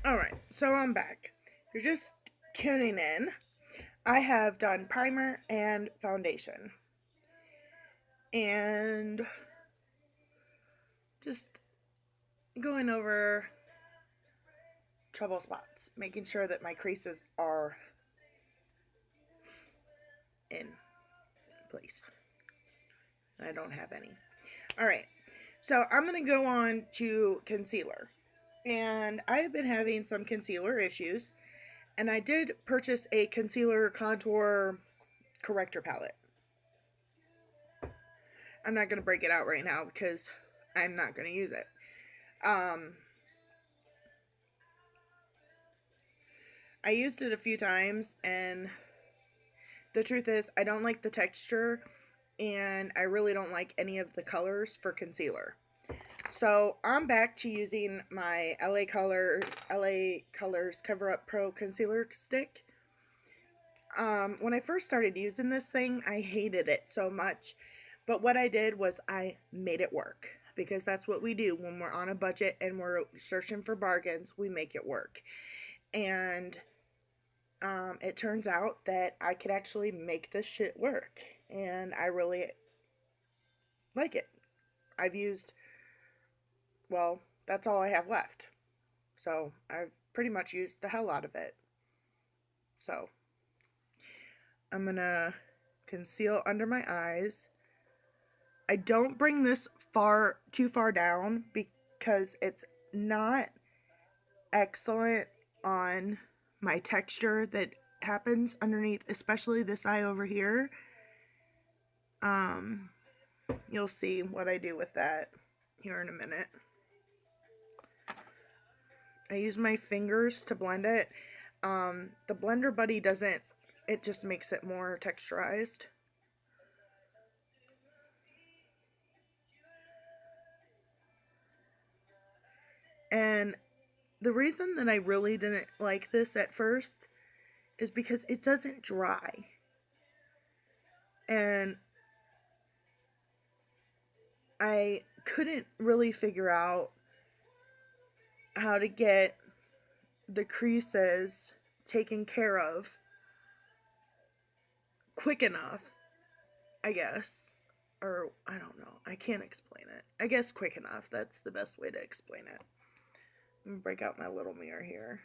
Alright, so I'm back. If you're just tuning in, I have done primer and foundation. And just going over trouble spots, making sure that my creases are in place. I don't have any. Alright, so I'm going to go on to concealer. And I have been having some concealer issues. And I did purchase a concealer contour corrector palette. I'm not going to break it out right now because I'm not going to use it. Um, I used it a few times, and the truth is, I don't like the texture, and I really don't like any of the colors for concealer. So I'm back to using my LA Colors Cover Up Pro Concealer Stick. When I first started using this thing, I hated it so much. But what I did was I made it work. Because that's what we do when we're on a budget and we're searching for bargains, we make it work. And it turns out that I could actually make this shit work. And I really like it. I've used, well, that's all I have left. So I've pretty much used the hell out of it. So I'm gonna conceal under my eyes. I don't bring this too far down because it's not excellent on my texture that happens underneath, especially this eye over here. Um, you'll see what I do with that here in a minute. I use my fingers to blend it. The Blender Buddy doesn't, it just makes it more texturized. And the reason that I really didn't like this at first is because it doesn't dry. And I couldn't really figure out how to get the creases taken care of quick enough, I guess. Or, I don't know. I can't explain it. I guess quick enough. That's the best way to explain it. I'm gonna break out my little mirror here.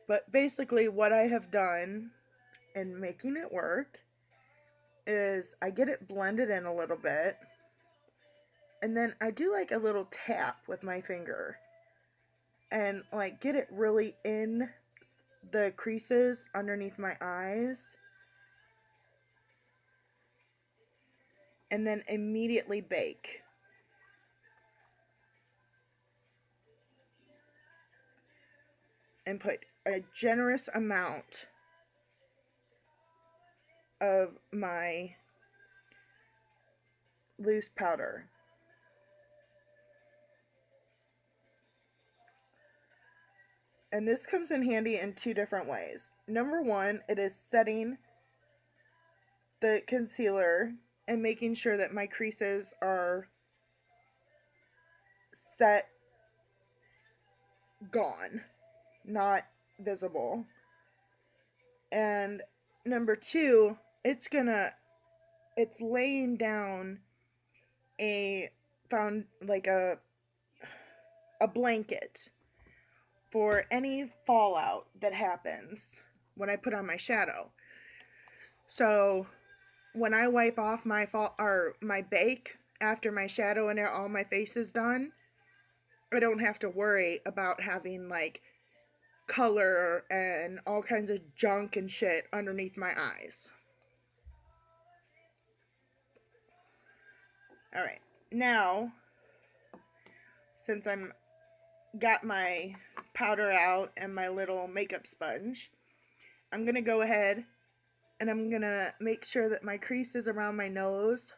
But basically, what I have done in making it work is I get it blended in a little bit, and then I do like a little tap with my finger and like get it really in the creases underneath my eyes, and then immediately bake. And put a generous amount of my loose powder. And this comes in handy in two different ways. Number one, it is setting the concealer and making sure that my creases are set, gone, not visible. And number two, it's laying down a found like a blanket for any fallout that happens when I put on my shadow. So when I wipe off my bake after my shadow and all my face is done, I don't have to worry about having like color and all kinds of junk and shit underneath my eyes. All right. Now, since I'm got my powder out and my little makeup sponge, I'm going to go ahead and I'm going to make sure that my creases around my nose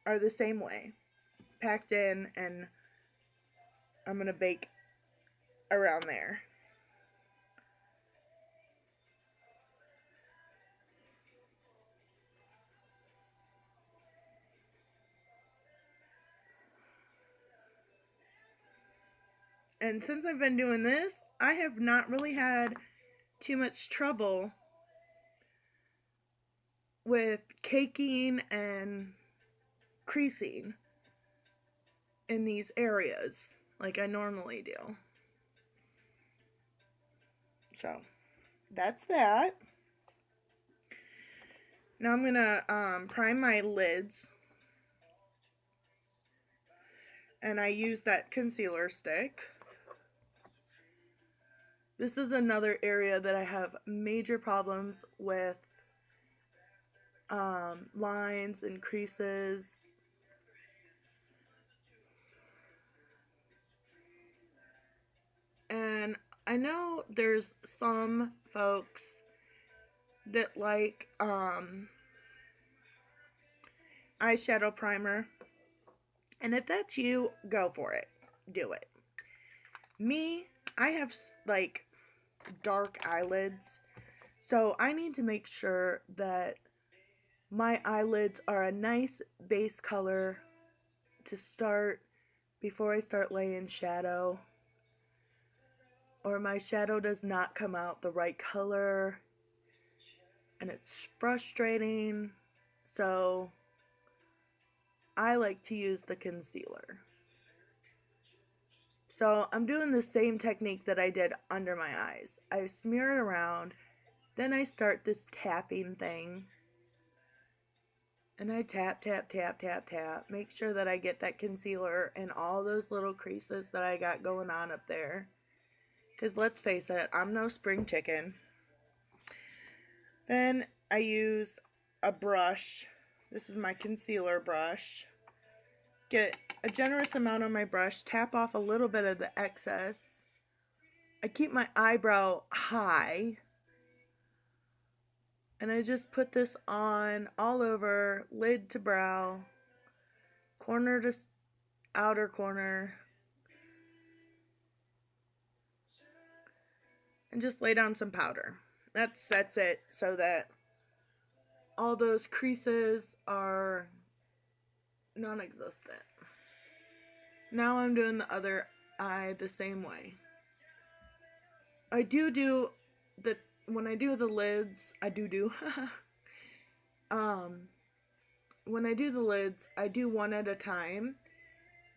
are the same way, packed in, and I'm going to bake around there. And since I've been doing this, I have not really had too much trouble with caking and creasing in these areas like I normally do. So that's that. Now I'm gonna prime my lids, and I use that concealer stick. This is another area that I have major problems with lines and creases. And I know there's some folks that like eyeshadow primer. And if that's you, go for it. Do it. Me, I have like dark eyelids. So I need to make sure that my eyelids are a nice base color to start before I start laying shadow. Or my shadow does not come out the right color. And it's frustrating. So I like to use the concealer. So I'm doing the same technique that I did under my eyes. I smear it around, then I start this tapping thing. And I tap, tap, tap, tap, tap. Make sure that I get that concealer in all those little creases that I got going on up there. Because let's face it, I'm no spring chicken. Then I use a brush. This is my concealer brush. Get a generous amount on my brush, tap off a little bit of the excess. I keep my eyebrow high, and I just put this on all over, lid to brow, corner to outer corner, and just lay down some powder. That sets it so that all those creases are non-existent. Now I'm doing the other eye the same way. I do the, when I do the lids, when I do the lids, I do one at a time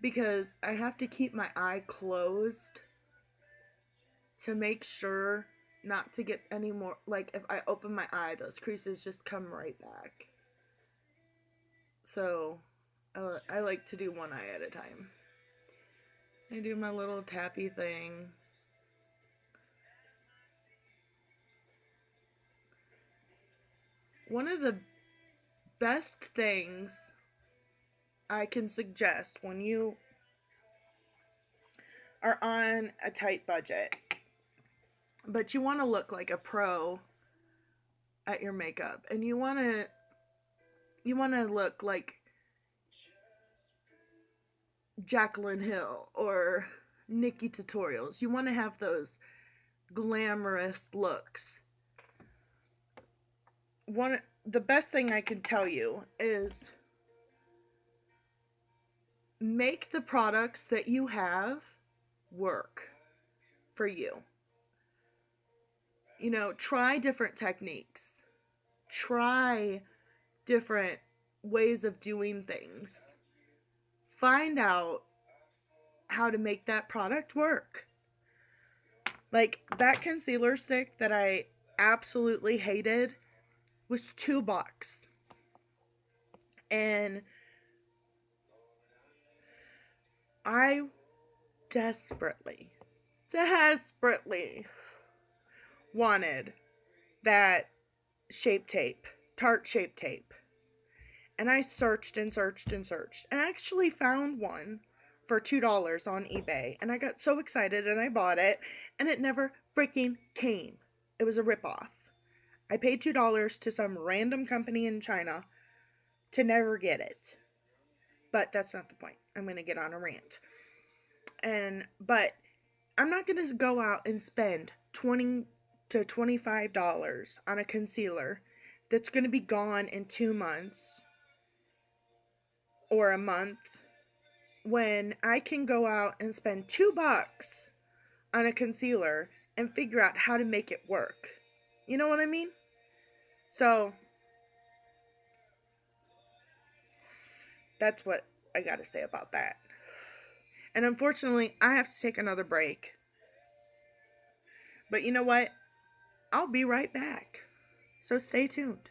because I have to keep my eye closed to make sure not to get any more, like if I open my eye, those creases just come right back. So I like to do one eye at a time. I do my little tappy thing. One of the best things I can suggest when you are on a tight budget, but you want to look like a pro at your makeup, and you want to look like Jaclyn Hill or Nikki Tutorials. You want to have those glamorous looks. The best thing I can tell you is make the products that you have work for you. You know, try different techniques. Try different ways of doing things. Find out how to make that product work. Like that concealer stick that I absolutely hated was $2. And I desperately wanted that Shape Tape, Tarte Shape Tape. And I searched and searched and searched, and I actually found one for $2 on eBay. And I got so excited and I bought it, and it never freaking came. It was a ripoff. I paid $2 to some random company in China to never get it. But that's not the point. I'm going to get on a rant. But I'm not going to go out and spend $20 to $25 on a concealer that's going to be gone in 2 months or a month when I can go out and spend $2 on a concealer and figure out how to make it work. You know what I mean? So that's what I got to say about that. And unfortunately, I have to take another break. But you know what? I'll be right back. So stay tuned.